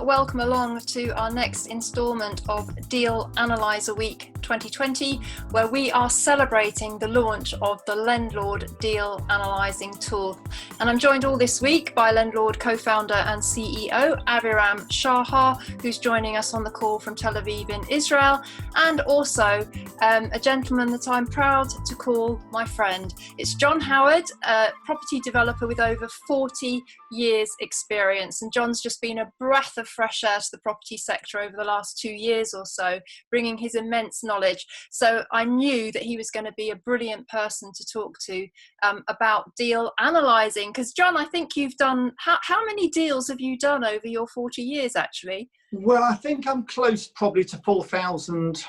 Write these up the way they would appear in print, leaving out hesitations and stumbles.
welcome along to our next instalment of Deal Analyser Week 2020, where we are celebrating the launch of the Lendlord Deal Analysing tool. And I'm joined all this week by Lendlord co-founder and CEO Aviram Shahar, who's joining us on the call from Tel Aviv in Israel, and also a gentleman that I'm proud to call my friend. It's John Howard, a property developer with over 40 years experience, and John's just been a breath of fresh air to the property sector over the last 2 years or so, bringing his immense knowledge. So I knew that he was going to be a brilliant person to talk to about deal analysing, because John, I think you've done, how many deals have you done over your 40 years actually? Well, I think I'm close probably to 4,000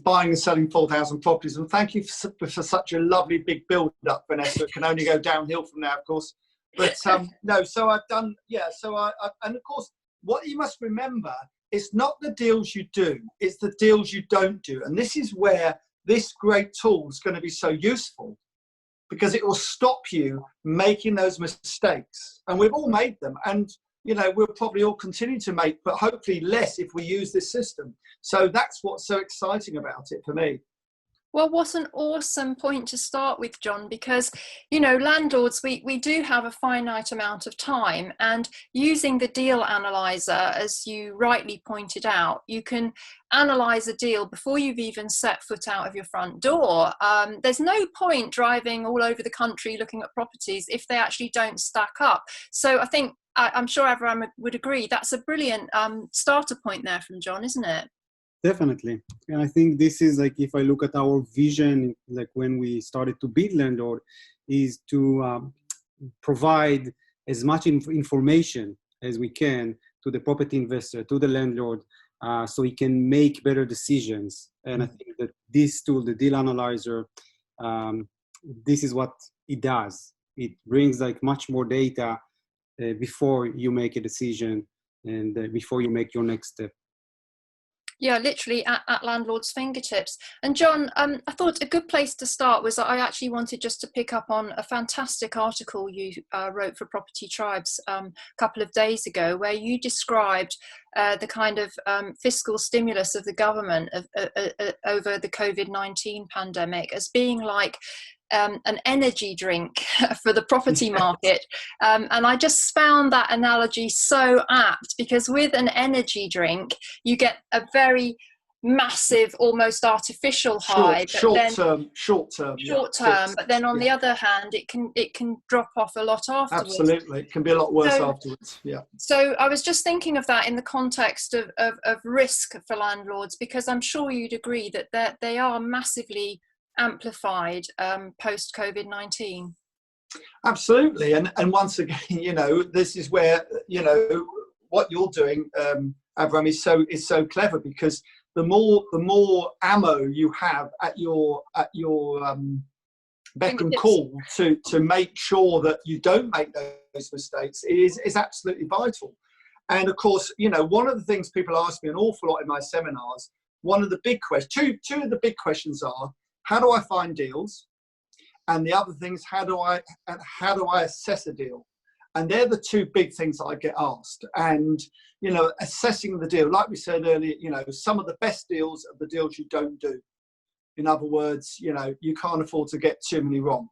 buying and selling 4,000 properties. And thank you for such a lovely big build up, Vanessa. It can only go downhill from now, of course. But no, so I've done, yeah. So and of course, what you must remember, it's not the deals you do, it's the deals you don't do. And this is where this great tool is going to be so useful, because it will stop you making those mistakes. And we've all made them. And you know, we'll probably all continue to make, but hopefully less if we use this system. So that's what's so exciting about it for me. Well, what an awesome point to start with, John, because, you know, landlords, we do have a finite amount of time, and using the deal analyzer, as you rightly pointed out, you can analyze a deal before you've even set foot out of your front door. There's no point driving all over the country looking at properties if they actually don't stack up. So I think, I'm sure everyone would agree, that's a brilliant starter point there from John, isn't it? Definitely. And I think this is like, if I look at our vision, like when we started to build Lendlord, is to provide as much information as we can to the property investor, to the landlord, so he can make better decisions. And I think that this tool, the Deal Analyzer, this is what it does. It brings like much more data before you make a decision and before you make your next step. Yeah, literally at landlord's fingertips. And John, I thought a good place to start was that I actually wanted just to pick up on a fantastic article you wrote for Property Tribes a couple of days ago, where you described the kind of fiscal stimulus of the government over the COVID-19 pandemic as being like an energy drink for the property market. And I just found that analogy so apt, because with an energy drink, you get a very massive, almost artificial high. Short term. But then on the other hand, it can drop off a lot afterwards. Absolutely. It can be a lot worse afterwards. Yeah. So I was just thinking of that in the context of risk for landlords, because I'm sure you'd agree that they are massively amplified post COVID-19. Absolutely. And once again, you know, this is where, you know, what you're doing, Avram, is so clever, because the more ammo you have at your beck and call to make sure that you don't make those mistakes is absolutely vital. And of course, you know, one of the things people ask me an awful lot in my seminars, one of the big questions, two of the big questions are, how do I find deals? And the other things, how do I assess a deal? And they're the two big things that I get asked. And, you know, assessing the deal, like we said earlier, you know, some of the best deals are the deals you don't do. In other words, you know, you can't afford to get too many wrong.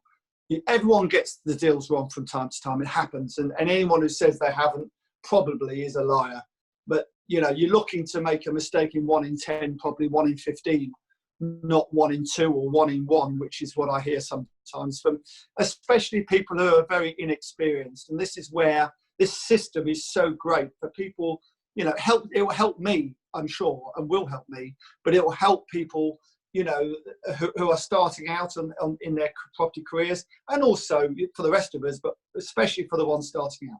Everyone gets the deals wrong from time to time. It happens. And anyone who says they haven't probably is a liar. But, you know, you're looking to make a mistake in 1 in 10, probably 1 in 15. Not 1 in 2 or 1 in 1, which is what I hear sometimes from especially people who are very inexperienced. And this is where this system is so great for people, you know, it will help me, I'm sure, and will help me, but it will help people, you know, who are starting out in their property careers, and also for the rest of us, but especially for the ones starting out.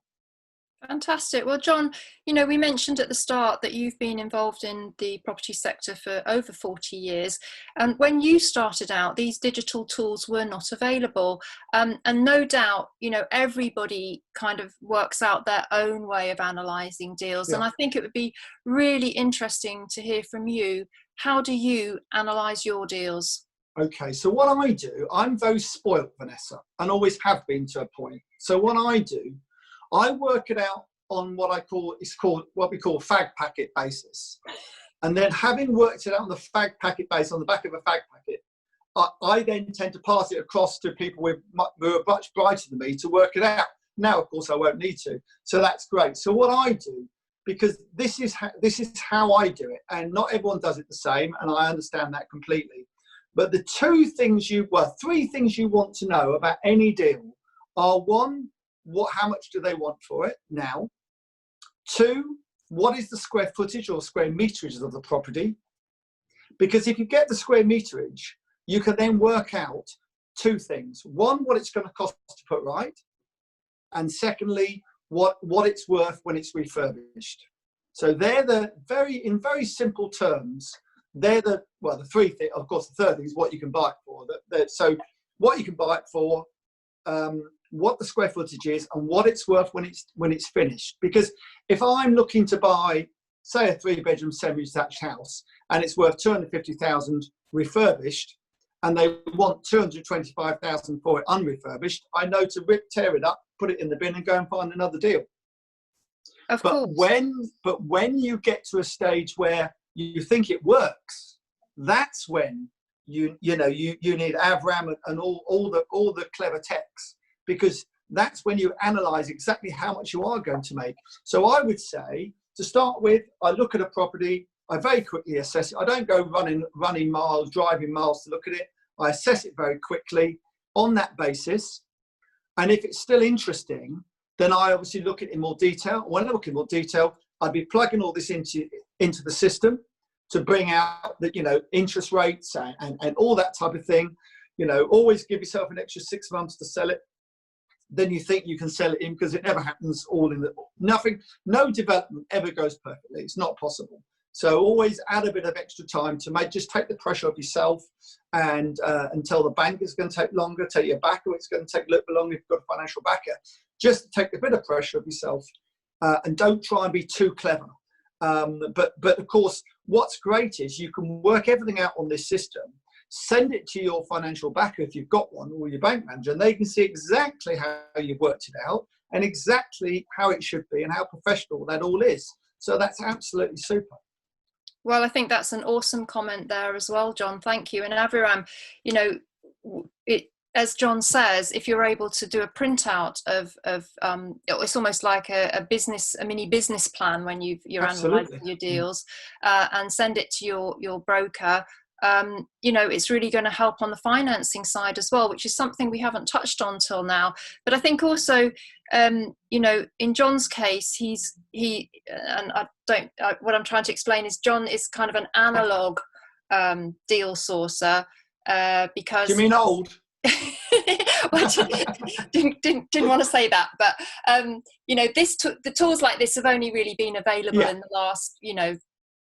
Fantastic. Well, John, you know, we mentioned at the start that you've been involved in the property sector for over 40 years. And when you started out, these digital tools were not available. And no doubt, you know, everybody kind of works out their own way of analysing deals. Yeah. And I think it would be really interesting to hear from you. How do you analyse your deals? Okay, so what I do, I'm very spoilt, Vanessa, and always have been to a point. So what I do, I work it out on what we call fag packet basis. And then having worked it out on the fag packet base, on the back of a fag packet, I then tend to pass it across to people who are much brighter than me to work it out. Now, of course, I won't need to. So that's great. So what I do, because this is how I do it, and not everyone does it the same, and I understand that completely. But the three things you want to know about any deal are: one, how much do they want for it now? Two, what is the square footage or square meterage of the property? Because if you get the square meterage, you can then work out two things. One, what it's going to cost to put right. And secondly, what it's worth when it's refurbished. So they're in very simple terms, they're the three things. Of course, the third thing is what you can buy it for. So what you can buy it for, what the square footage is, and what it's worth when it's finished. Because if I'm looking to buy, say, a 3-bedroom semi-detached house, and it's worth 250,000 refurbished, and they want 225,000 for it unrefurbished, I know to tear it up, put it in the bin, and go and find another deal. Of course. But when you get to a stage where you think it works, that's when you need Avram and all the clever techs, because that's when you analyze exactly how much you are going to make. So I would say, to start with, I look at a property, I very quickly assess it. I don't go running miles, driving miles to look at it. I assess it very quickly on that basis. And if it's still interesting, then I obviously look at it in more detail. When I look in more detail, I'd be plugging all this into the system to bring out the, interest rates and all that type of thing. Always give yourself an extra 6 months to sell it. Then you think you can sell it in, because it never happens no development ever goes perfectly. It's not possible. So always add a bit of extra time to just take the pressure off yourself, and until the bank is going to take longer, tell your backer it's going to take a little bit longer if you've got a financial backer. Just take a bit of pressure off yourself, and don't try and be too clever. But of course, what's great is you can work everything out on this system, send it to your financial backer if you've got one, or your bank manager, and they can see exactly how you've worked it out and exactly how it should be and how professional that all is. So that's absolutely super. Well, I think that's an awesome comment there as well, John. Thank you. And Aviram, as John says, if you're able to do a printout of it's almost like a mini business plan when you're analysing your deals, and send it to your broker. It's really going to help on the financing side as well, which is something we haven't touched on till now. But I think also, in John's case, what I'm trying to explain is John is kind of an analog deal sourcer, because. Do you mean old? Well, didn't want to say that, but the tools like this have only really been available in the last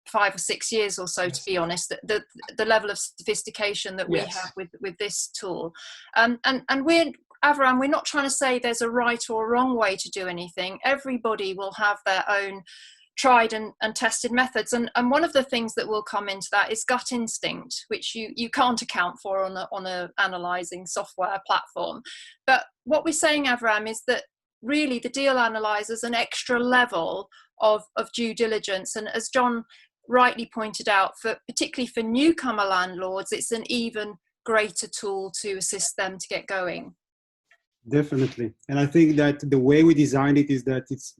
5 or 6 years or so, to be honest. The level of sophistication that we have with this tool, and we're not trying to say there's a right or a wrong way to do anything. Everybody will have their own tried and tested methods, and one of the things that will come into that is gut instinct, which you can't account for on a analyzing software platform. But what we're saying, Avram, is that really the deal analyzer is an extra level of due diligence, and as John rightly pointed out, particularly for newcomer landlords, it's an even greater tool to assist them to get going. Definitely. And I think that the way we designed it is that it's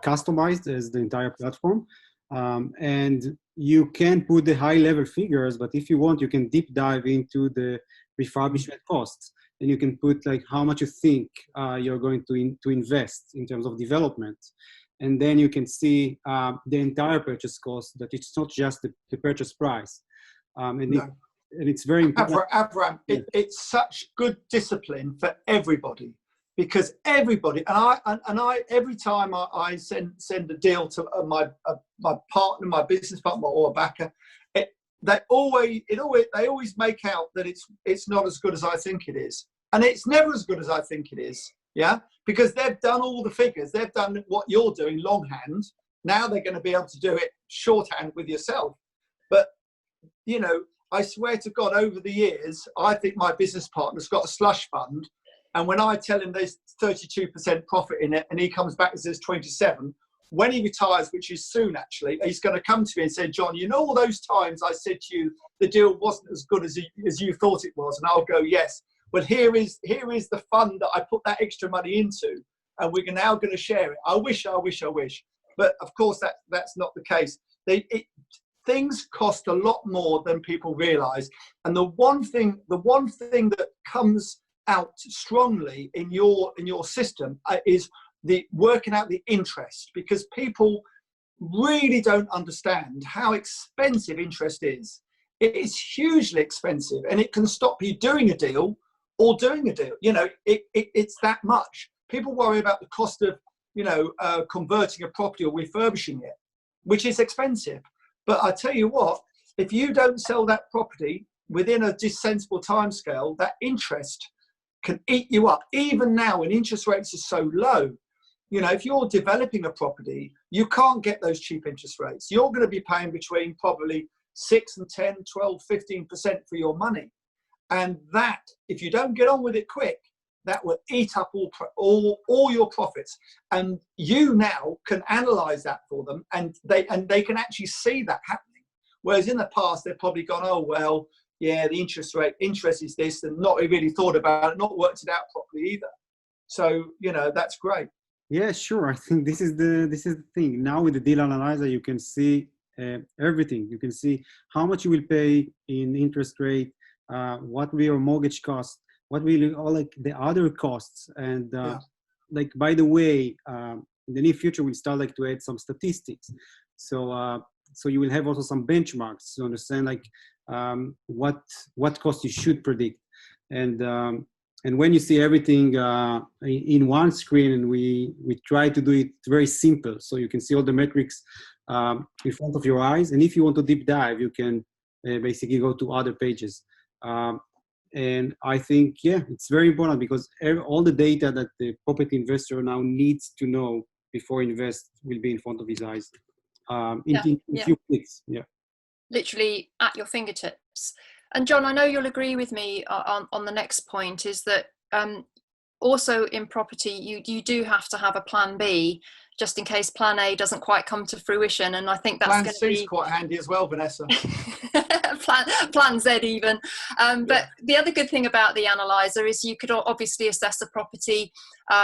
customized as the entire platform, and you can put the high level figures, but if you want, you can deep dive into the refurbishment costs, and you can put like how much you think you're going to invest in terms of development. And then you can see the entire purchase cost, that it's not just the purchase price. It's very important. Avram, it's such good discipline for everybody, because everybody, and I every time I send a deal to my partner, my business partner, or a backer, they always make out that it's not as good as I think it is, and it's never as good as I think it is. Yeah, because they've done all the figures. They've done what you're doing longhand. Now they're going to be able to do it shorthand with yourself. But, I swear to God, over the years, I think my business partner's got a slush fund And when I tell him there's 32% profit in it, and he comes back and says 27, when he retires, which is soon actually, he's going to come to me and say, John, you know all those times I said to you the deal wasn't as good as you thought it was? And I'll go, yes. But here is the fund that I put that extra money into, and we're now going to share it. I wish. But of course, that's not the case. Things cost a lot more than people realise. And the one thing that comes out strongly in your system is the working out the interest, because people really don't understand how expensive interest is. It is hugely expensive, and it can stop you doing a deal or doing a deal. You know, it's that much. People worry about the cost of, converting a property or refurbishing it, which is expensive. But I tell you what, if you don't sell that property within a sensible timescale, that interest can eat you up. Even now, when interest rates are so low, if you're developing a property, you can't get those cheap interest rates. You're going to be paying between probably 6 and 10, 12, 15% for your money. And that, if you don't get on with it quick, that will eat up all your profits. And you now can analyze that for them, and they can actually see that happening. Whereas in the past, they've probably gone, oh, well, yeah, the interest is this, and not really thought about it, not worked it out properly either. So, that's great. Yeah, sure. I think this is the thing. Now with the Deal Analyzer, you can see everything. You can see how much you will pay in interest rate, what will your mortgage cost, what will all like the other costs, and by the way, in the near future we'll start to add some statistics. So you will have also some benchmarks to understand what cost you should predict, and when you see everything in one screen, and we try to do it very simple, so you can see all the metrics in front of your eyes. And if you want to deep dive, you can basically go to other pages. And I think, it's very important, because all the data that the property investor now needs to know before invest will be in front of his eyes in few clicks. Yeah. Literally at your fingertips. And John, I know you'll agree with me on the next point, is that also in property, you do have to have a plan B, just in case plan A doesn't quite come to fruition. And I think that's going to be quite handy as well, Vanessa. plan Z even. But the other good thing about the analyzer is you could obviously assess a property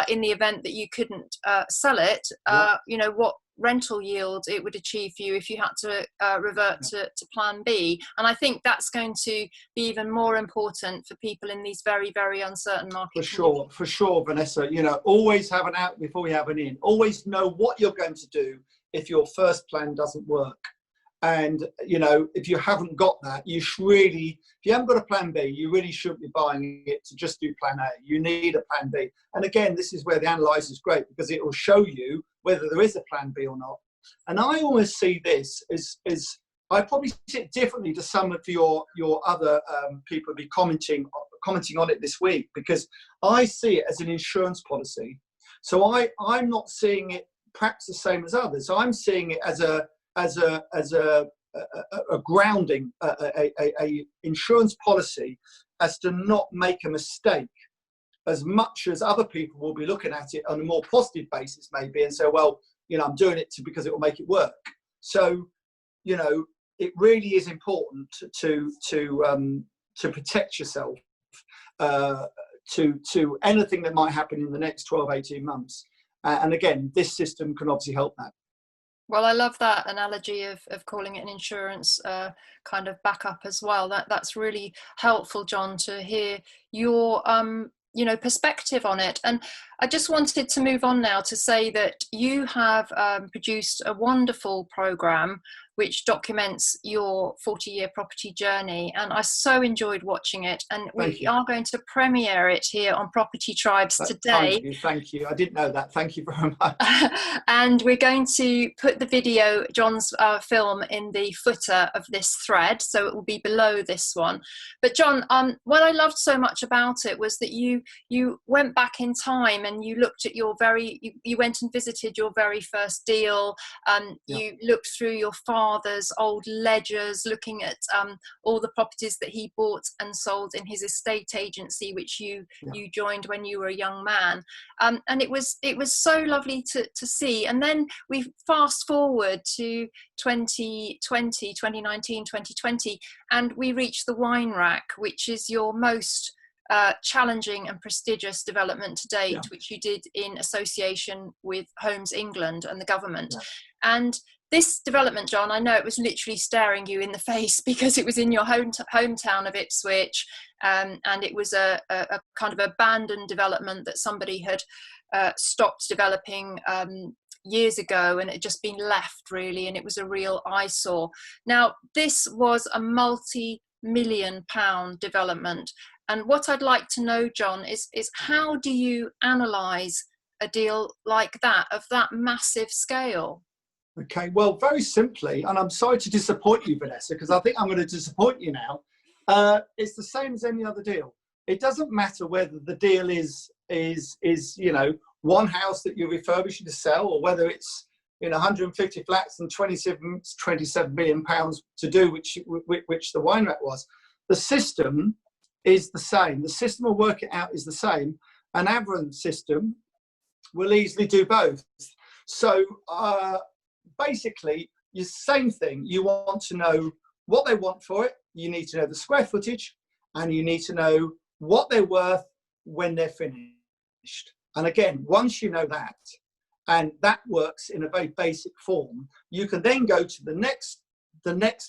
in the event that you couldn't sell it, what rental yield it would achieve for you if you had to revert to plan B. And I think that's going to be even more important for people in these very, very uncertain markets. For sure, Vanessa. Always have an out before we have an in. Always know what you're going to do if your first plan doesn't work. And, if you haven't got that, if you haven't got a plan B, you really shouldn't be buying it to just do plan A. You need a plan B. And again, this is where the analyzer is great, because it will show you whether there is a plan B or not. And I always see this as I probably see it differently to some of your other people be commenting on it this week, because I see it as an insurance policy. So I'm not seeing it perhaps the same as others. So I'm seeing it as a grounding, a insurance policy, as to not make a mistake, as much as other people will be looking at it on a more positive basis maybe, and say, well, I'm doing it because it will make it work. So, it really is important to protect yourself to anything that might happen in the next 12, 18 months. And again, this system can obviously help that. Well, I love that analogy of calling it an insurance kind of backup as well. That's really helpful, John, to hear your perspective on it. And I just wanted to move on now to say that you have produced a wonderful program which documents your 40-year property journey, and I so enjoyed watching it. And we are going to premiere it here on Property Tribes today. Thank you. I didn't know that. Thank you very much. And we're going to put the video, John's film, in the footer of this thread, so it will be below this one. But John, what I loved so much about it was that you went back in time and you looked at you went and visited your very first deal. You looked through your file father's old ledgers, looking at all the properties that he bought and sold in his estate agency, which you joined when you were a young man. And it was so lovely to see. And then we fast forward to 2019, 2020, and we reached the Wine Rack, which is your most challenging and prestigious development to date, which you did in association with Homes England and the government. And this development, John, I know it was literally staring you in the face because it was in your hometown of Ipswich, and it was a kind of abandoned development that somebody had stopped developing years ago, and it had just been left really, and it was a real eyesore. Now, this was a multi-million-pound development. And what I'd like to know, John, is how do you analyse a deal like that, of that massive scale? Okay, well, very simply, and I'm sorry to disappoint you, Vanessa, because I think I'm going to disappoint you now. It's the same as any other deal. It doesn't matter whether the deal is one house that you're refurbishing to sell, or whether it's 150 flats and 27 million pounds to do, which the Wine Rack was. The system is the same. The system will work it out is the same. An average system will easily do both. So basically, the same thing. You want to know what they want for it. You need to know the square footage, and you need to know what they're worth when they're finished. And again, once you know that, and that works in a very basic form, you can then go to the next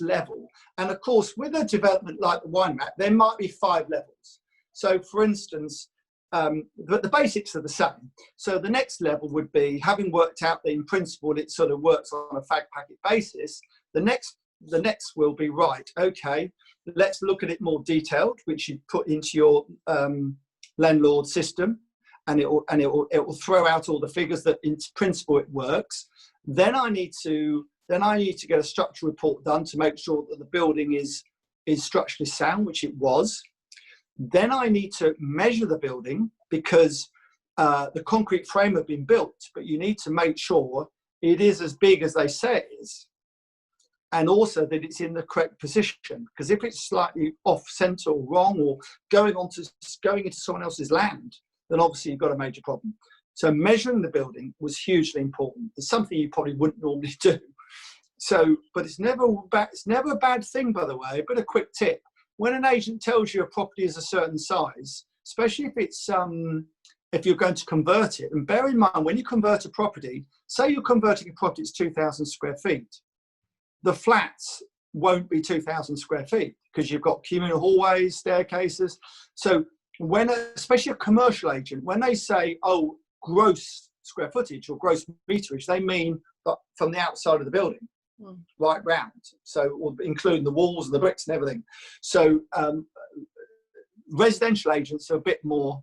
level. And of course, with a development like the Wine Rack, there might be 5 levels. So for instance, but the basics are the same. So the next level would be, having worked out that in principle it sort of works on a fag packet basis, the next will be, right, okay, let's look at it more detailed, which you put into your landlord system, and it will throw out all the figures that in principle it works. Then I need to get a structural report done to make sure that the building is structurally sound, which it was. Then I need to measure the building, because the concrete frame had been built, but you need to make sure it is as big as they say it is, and also that it's in the correct position. Because if it's slightly off centre or wrong, or going into someone else's land, then obviously you've got a major problem. So measuring the building was hugely important. It's something you probably wouldn't normally do. So, but it's never a bad thing, by the way. But a quick tip: when an agent tells you a property is a certain size, especially if it's if you're going to convert it, and bear in mind, when you convert a property, say you're converting a property that's 2,000 square feet, the flats won't be 2,000 square feet, because you've got communal hallways, staircases. So when, especially a commercial agent, when they say, oh, gross square footage or gross meterage, they mean from the outside of the building, right round. So including the walls and the bricks and everything. So residential agents are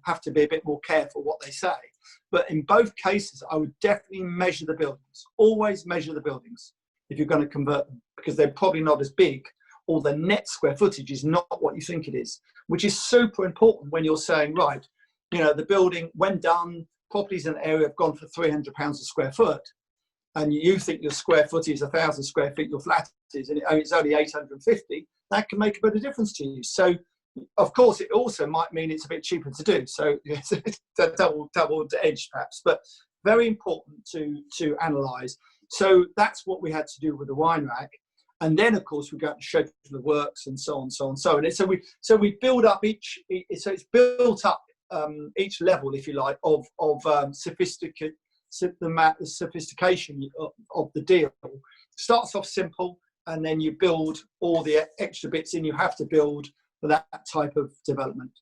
have to be a bit more careful what they say. But in both cases, I would definitely measure the buildings. Always measure the buildings if you're going to convert them, because they're probably not as big, or the net square footage is not what you think it is, which is super important when you're saying, right, the building, when done, properties in the area have gone for £300 a square foot, and you think your square foot is 1,000 square feet, your flat is, and it's only 850, that can make a bit of difference to you. So, of course, it also might mean it's a bit cheaper to do. So it's a double-edged perhaps, but very important to analyse. So that's what we had to do with the Wine Rack. And then, of course, we got to schedule the works and so on, so on, so on. And so we build up it's built up each level, if you like, of sophistication of the deal. Starts off simple, and then you build all the extra bits in you have to build for that type of development.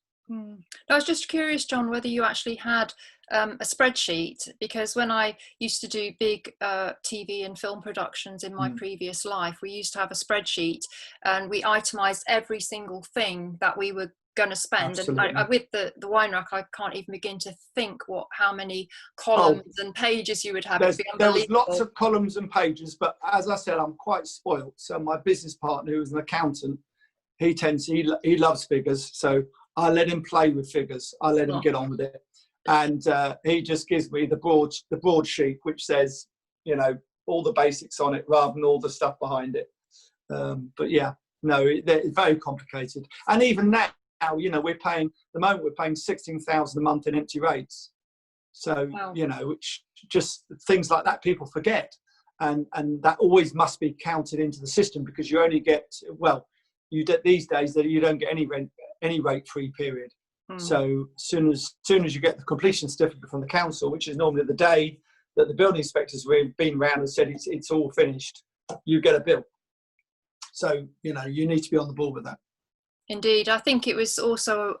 I was just curious, John, whether you actually had a spreadsheet, because when I used to do big TV and film productions in my previous life, we used to have a spreadsheet, and we itemised every single thing that we were going to spend. Absolutely. And with the Wine Rack, I can't even begin to think how many columns and pages you would have. There was lots of columns and pages, but as I said, I'm quite spoilt. So my business partner, who's an accountant, he loves figures, so I let him play with figures. I let him get on with it, and he just gives me the broad sheet, which says, all the basics on it rather than all the stuff behind it. But yeah, no, it's very complicated. And even now, you know, we're paying, at the moment we're paying 16,000 a month in empty rates. So, wow. you know, which just things like that people forget. And that always must be counted into the system, because you only get, well, these days that you don't get any rate-free period. So soon as you get the completion certificate from the council, which is normally the day that the building inspectors have been around and said it's all finished, you get a bill. So, you know, you need to be on the ball with that. Indeed. I think it was also,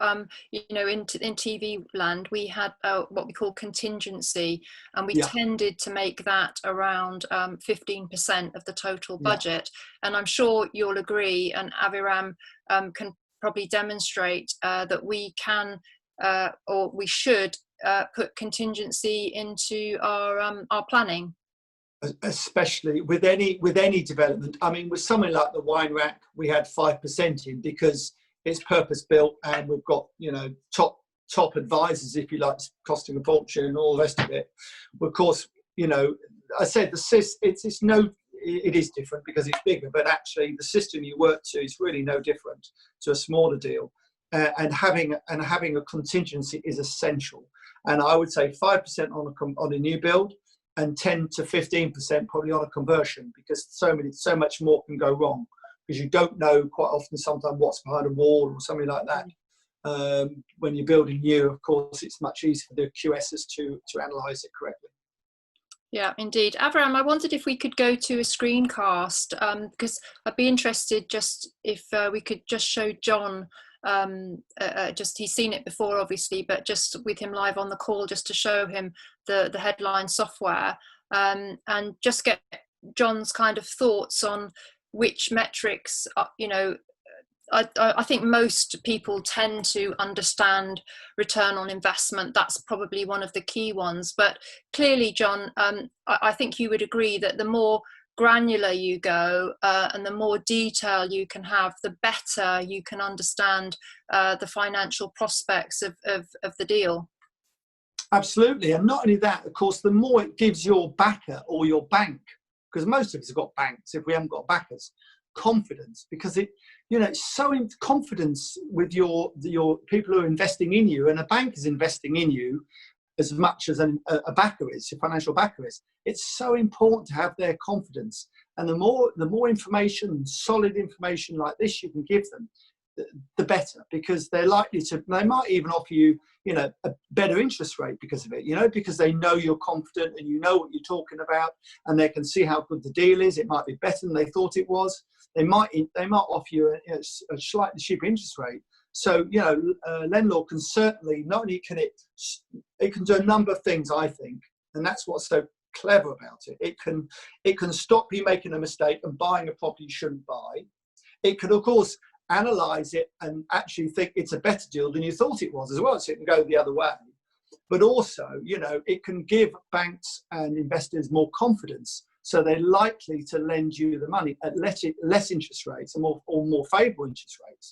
you know, in TV land, we had what we call contingency, and we tended to make that around 15% of the total budget. And I'm sure you'll agree, and Aviram can probably demonstrate that we can or we should put contingency into our planning. Especially with any development. I mean, with something like the wine rack, we had 5% in because it's purpose built, and we've got, you know, top advisors, if you like, costing a fortune and all the rest of it. Of course, you know, I said it is different because it's bigger, but actually the system you work to is really no different to a smaller deal. And having a contingency is essential. And I would say 5% on a new build, and 10 to 15% probably on a conversion, because so much more can go wrong, because you don't know quite often sometimes what's behind a wall or something like that. When you're building new, of course, it's much easier for the QSs to analyse it correctly. Yeah, indeed. Avram, I wondered if we could go to a screencast, because I'd be interested just if we could just show John, just he's seen it before obviously, but just with him live on the call, just to show him the headline software, and just get John's kind of thoughts on which metrics, you know, I think most people tend to understand return on investment. That's probably one of the key ones. But clearly, John, I think you would agree that the more granular you go and the more detail you can have, the better you can understand the financial prospects of the deal. Absolutely. And not only that, of course, the more it gives your backer or your bank, because most of us have got banks, if we haven't got backers, confidence, because it, you know, it's so in confidence with your people who are investing in you, and a bank is investing in you as much as a backer is, a financial backer is. It's so important to have their confidence, and the more information, solid information like this you can give them, the better, because they might even offer you, you know, a better interest rate because of it, you know, because they know you're confident and you know what you're talking about, and they can see how good the deal is. It might be better than they thought it was. They might offer you a slightly cheaper interest rate. So, you know, Lendlord can certainly, not only can it can do a number of things, I think, and that's what's so clever about it. It can stop you making a mistake and buying a property you shouldn't buy. It can, of course, analyze it and actually think it's a better deal than you thought it was as well, so it can go the other way. But also, you know, it can give banks and investors more confidence, so they're likely to lend you the money at less interest rates or more favourable interest rates,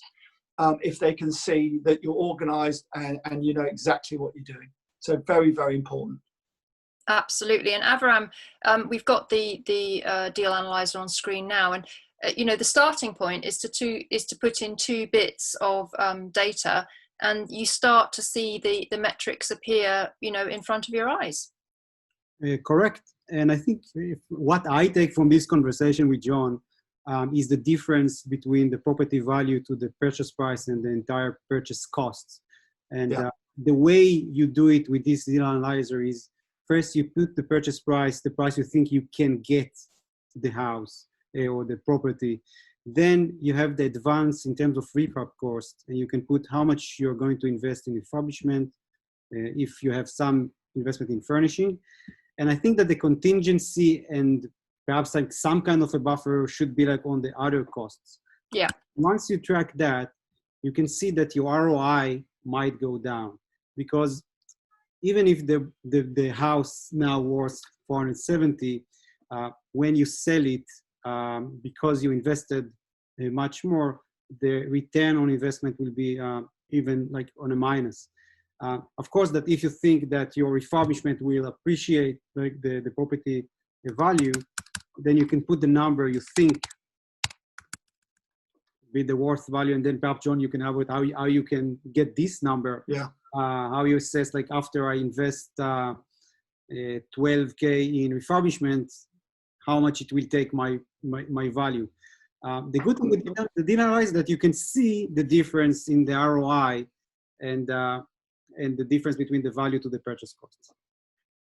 if they can see that you're organised and you know exactly what you're doing. So very, very important. Absolutely. And Avram, we've got the deal analyzer on screen now, and you know, the starting point is to put in 2 bits of data, and you start to see the metrics appear, you know, in front of your eyes. Correct. And I think what I take from this conversation with John is the difference between the property value to the purchase price and the entire purchase costs. And the way you do it with this deal analyzer is, first you put the purchase price, the price you think you can get the house or the property. Then you have the advance in terms of refurb cost, and you can put how much you're going to invest in refurbishment, if you have some investment in furnishing. And I think that the contingency and perhaps like some kind of a buffer should be like on the other costs. Yeah. Once you track that, you can see that your ROI might go down, because even if the house now worth 470, when you sell it, because you invested much more, the return on investment will be even like on a minus. Of course, that if you think that your refurbishment will appreciate like the property a value, then you can put the number you think be the worth value, and then perhaps John, you can have it how you can get this number. Yeah. How you assess, like, after I invest 12K in refurbishment, how much it will take my value. The good thing with the Deal Analyzer is that you can see the difference in the ROI and the difference between the value to the purchase cost.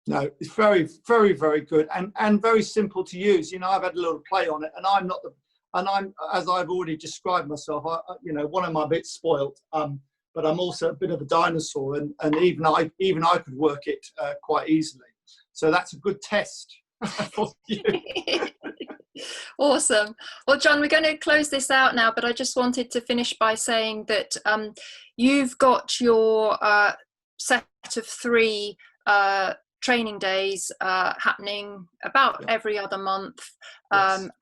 No, it's very, very, very good and very simple to use. You know, I've had a little play on it, and I'm, as I've already described myself, one of my bits spoiled, but I'm also a bit of a dinosaur, and even I could work it quite easily. So that's a good test for you. Awesome. Well, John, we're going to close this out now, but I just wanted to finish by saying that you've got your set of 3 training days happening about every other month,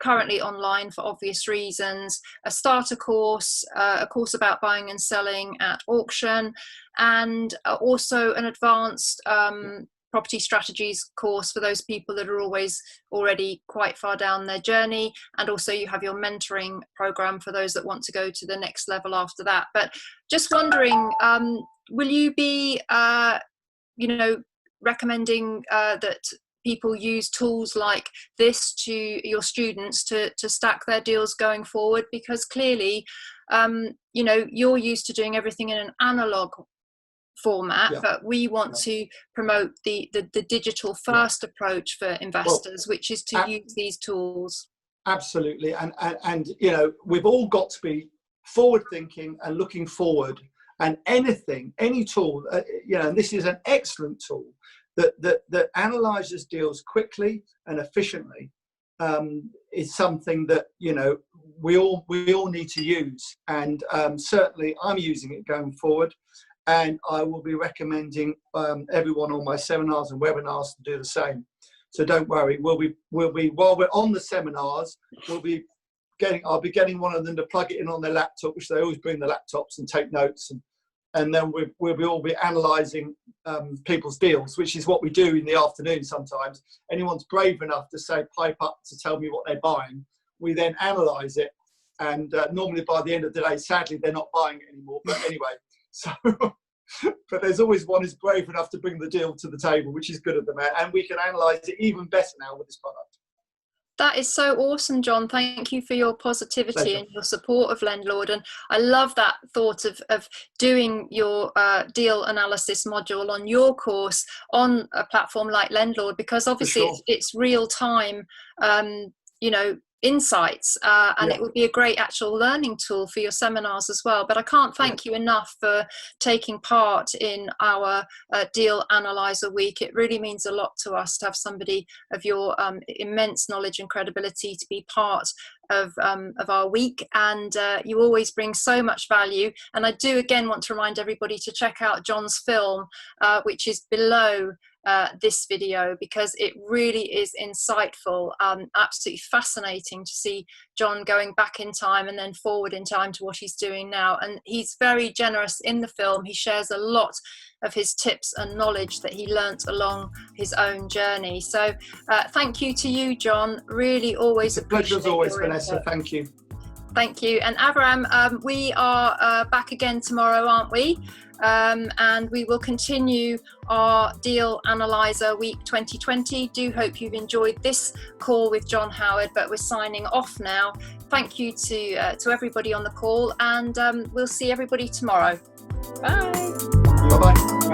currently online for obvious reasons, a starter course, a course about buying and selling at auction, and also an advanced property strategies course for those people that are already quite far down their journey. And also you have your mentoring program for those that want to go to the next level after that. But just wondering, will you be recommending that people use tools like this to your students to stack their deals going forward? Because clearly, you're used to doing everything in an analog format, but we want to promote the digital first approach for investors, which is to use these tools. Absolutely. And we've all got to be forward thinking and looking forward, and any tool, and this is an excellent tool that analyzes deals quickly and efficiently, is something that we all need to use, and certainly I'm using it going forward, and I will be recommending everyone on my seminars and webinars to do the same. So don't worry, we'll be while we're on the seminars, I'll be getting one of them to plug it in on their laptop, which they always bring the laptops and take notes, and then we'll all be analysing people's deals, which is what we do in the afternoon sometimes. Anyone's brave enough to say, pipe up to tell me what they're buying, we then analyse it, and normally by the end of the day, sadly, they're not buying it anymore. But anyway, so, but there's always one who's brave enough to bring the deal to the table, which is good of them, and we can analyse it even better now with this product. That is so awesome, John. Thank you for your positivity and your support of Lendlord. And I love that thought of doing your deal analysis module on your course on a platform like Lendlord, because obviously it's real time, insights, and it would be a great actual learning tool for your seminars as well. But I can't thank you enough for taking part in our Deal Analyzer Week. It really means a lot to us to have somebody of your immense knowledge and credibility to be part of our week, and you always bring so much value. And I do again want to remind everybody to check out John's film, which is below this video, because it really is insightful, absolutely fascinating to see John going back in time and then forward in time to what he's doing now. And he's very generous in the film. He shares a lot of his tips and knowledge that he learnt along his own journey. So thank you to you, John. Really always appreciate it. Pleasure's always, Vanessa. Thank you. Thank you. And Avram, we are back again tomorrow, aren't we? And we will continue our Deal Analyzer Week 2020. Do hope you've enjoyed this call with John Howard, but we're signing off now. Thank you to everybody on the call, and we'll see everybody tomorrow. Bye. Bye-bye.